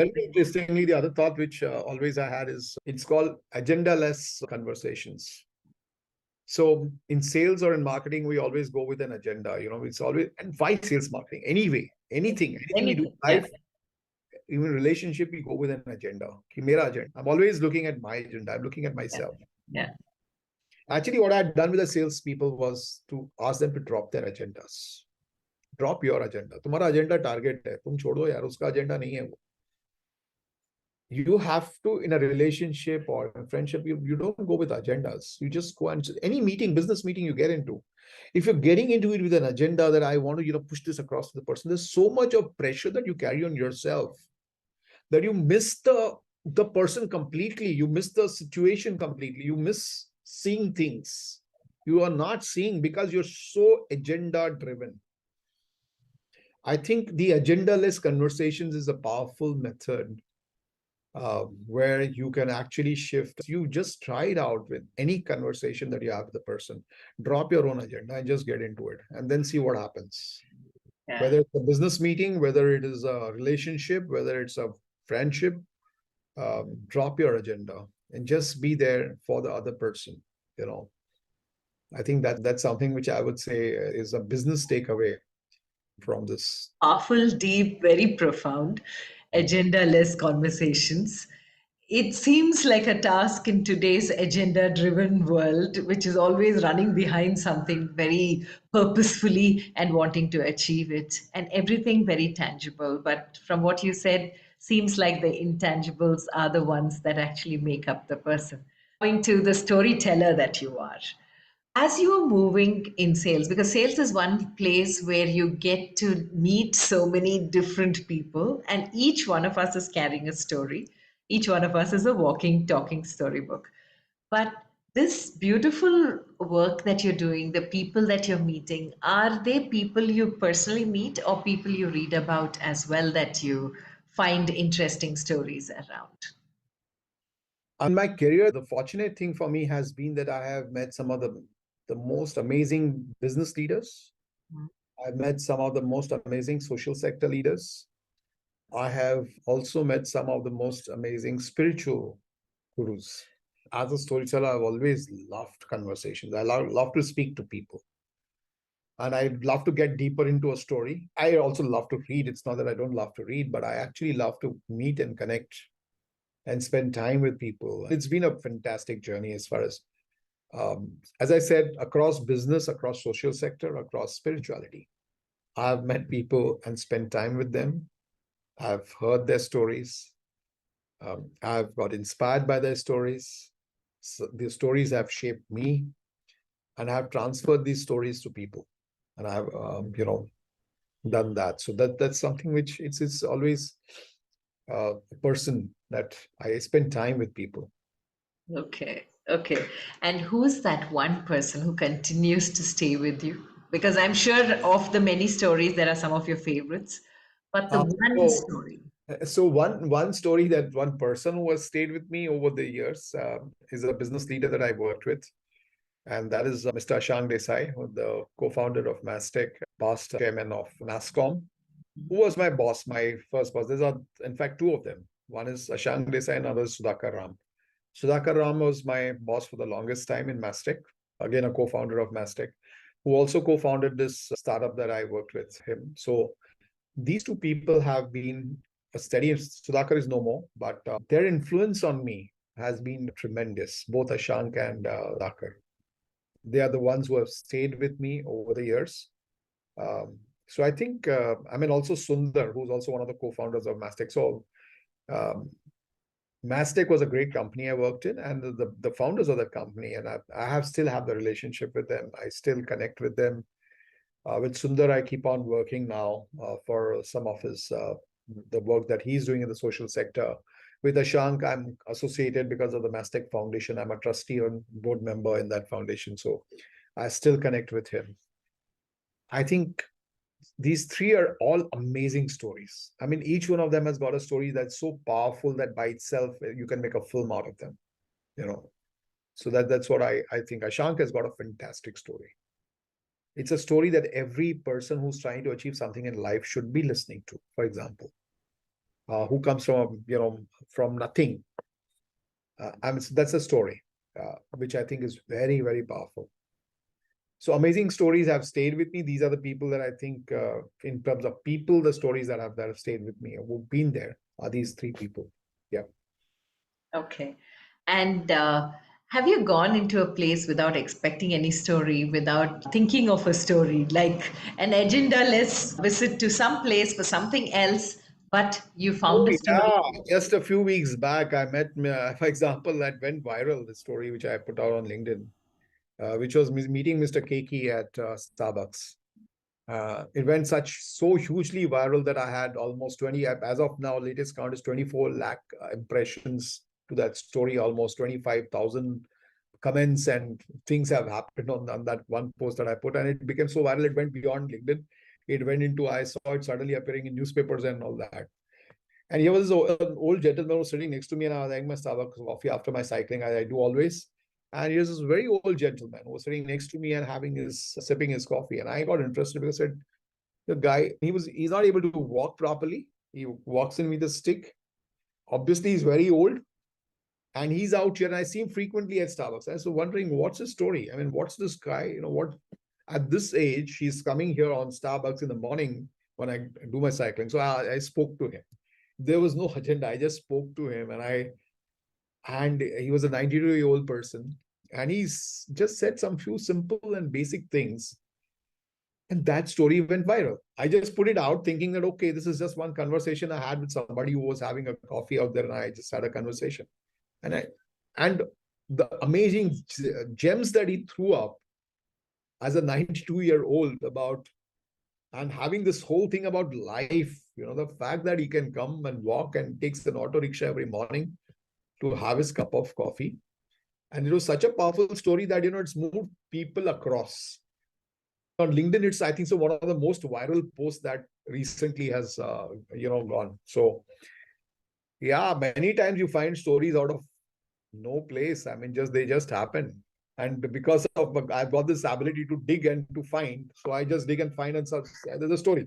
Very interestingly, the other thought which always I had is it's called agenda-less conversations. So in sales or in marketing, we always go with an agenda. It's always, and why sales marketing? Anyway, anything we do in life, even relationship, we go with an agenda. Ki mera agenda. I'm always looking at my agenda. I'm looking at myself. Yeah. Actually, what I had done with the sales people was to ask them to drop their agendas. Drop your agenda. तुम्हारा agenda target है. तुम छोड़ो यार, उसका agenda नहीं है वो. You have to, in a relationship or in friendship, you don't go with agendas. You just go and any meeting, business meeting you get into. If you're getting into it with an agenda that I want to, push this across to the person, there's so much of pressure that you carry on yourself that you miss the person completely. You miss the situation completely. You miss seeing things. You are not seeing because you're so agenda driven. I think the agenda-less conversations is a powerful method where you can actually shift. You just try it out with any conversation that you have with the person. Drop your own agenda and just get into it and then see what happens. Yeah. Whether it's a business meeting, whether it is a relationship, whether it's a friendship, drop your agenda and just be there for the other person. I think that's something which I would say is a business takeaway from this. Powerful, deep, very profound, agenda-less conversations. It seems like a task in today's agenda-driven world, which is always running behind something very purposefully and wanting to achieve it, and everything very tangible. But from what you said, seems like the intangibles are the ones that actually make up the person. Going to the storyteller that you are. As you are moving in sales, because sales is one place where you get to meet so many different people, and each one of us is carrying a story. Each one of us is a walking, talking storybook. But this beautiful work that you're doing, the people that you're meeting, are they people you personally meet or people you read about as well that you find interesting stories around? In my career, the fortunate thing for me has been that I have met some of the most amazing business leaders. I've met some of the most amazing social sector leaders. I have also met some of the most amazing spiritual gurus. As a storyteller, I've always loved conversations. I love to speak to people. And I love to get deeper into a story. I also love to read. It's not that I don't love to read, but I actually love to meet and connect and spend time with people. It's been a fantastic journey as I said, across business, across social sector, across spirituality. I've met people and spent time with them. I've heard their stories. I've got inspired by their stories. So the stories have shaped me, and I've transferred these stories to people, and I've done that. So that's something which it's always a person that I spend time with people. Okay. And who's that one person who continues to stay with you? Because I'm sure of the many stories, there are some of your favorites, but the one story. So one story that one person who has stayed with me over the years is a business leader that I worked with. And that is Mr. Ashank Desai, the co-founder of Mastech, past chairman of NASCOM, who was my boss, my first boss. There's in fact, two of them. One is Ashank Desai and another is Sudhakar Ram. Sudhakar Ram was my boss for the longest time in Mastech, again, a co-founder of Mastech, who also co-founded this startup that I worked with him. So these two people have been a steady. Sudhakar is no more, but their influence on me has been tremendous, both Ashank and Sudhakar. They are the ones who have stayed with me over the years. So I think, also Sundar, who's also one of the co-founders of Mastech. So Mastech was a great company I worked in, and the founders of that company, and I still have the relationship with them. I still connect with them. With Sundar, I keep on working now for some of his the work that he's doing in the social sector. With Ashank, I'm associated because of the Mastech Foundation. I'm a trustee and board member in that foundation, so I still connect with him. I think these three are all amazing stories. I mean, each one of them has got a story that's so powerful that by itself you can make a film out of them. So that's what I think. Ashank has got a fantastic story. It's a story that every person who's trying to achieve something in life should be listening to, for example. who comes from, from nothing. So that's a story, which I think is very, very powerful. So amazing stories have stayed with me. These are the people that I think, in terms of people, the stories that have stayed with me, who've been there, are these three people. Yeah. Okay. And have you gone into a place without expecting any story, without thinking of a story, like an agenda-less visit to some place for something else, but you Oh found a story? yeah, just a few weeks back, I met, for example, that went viral. The story which I put out on LinkedIn, which was meeting Mr. Keki at Starbucks. It went so hugely viral that I had almost 20, as of now, latest count is 24 lakh impressions to that story, almost 25,000 comments and things have happened on that one post that I put, and it became so viral. It went beyond LinkedIn. It went into, I saw it suddenly appearing in newspapers and all that. And here was an old gentleman who was sitting next to me, and I was having my Starbucks coffee after my cycling. I do always. And here's this very old gentleman who was sitting next to me and sipping his coffee. And I got interested because I said, the guy, he's not able to walk properly. He walks in with a stick. Obviously, he's very old. And he's out here, and I see him frequently at Starbucks. I was wondering, what's his story? I mean, what's this guy? What at this age, he's coming here on Starbucks in the morning when I do my cycling. So I spoke to him. There was no agenda. I just spoke to him, and he was a 92-year-old person, and he's just said some few simple and basic things, and that story went viral. I just put it out thinking that, okay, this is just one conversation I had with somebody who was having a coffee out there, and I just had a conversation, and the amazing gems that he threw up as a 92-year-old about, and having this whole thing about life, the fact that he can come and walk and takes an auto rickshaw every morning to have his cup of coffee. And it was such a powerful story that, it's moved people across. On LinkedIn, it's, I think, so one of the most viral posts that recently has, gone. So, yeah, many times you find stories out of no place. I mean, they just happen. And because of, I've got this ability to dig and to find, so I just dig and find, and such, there's a story.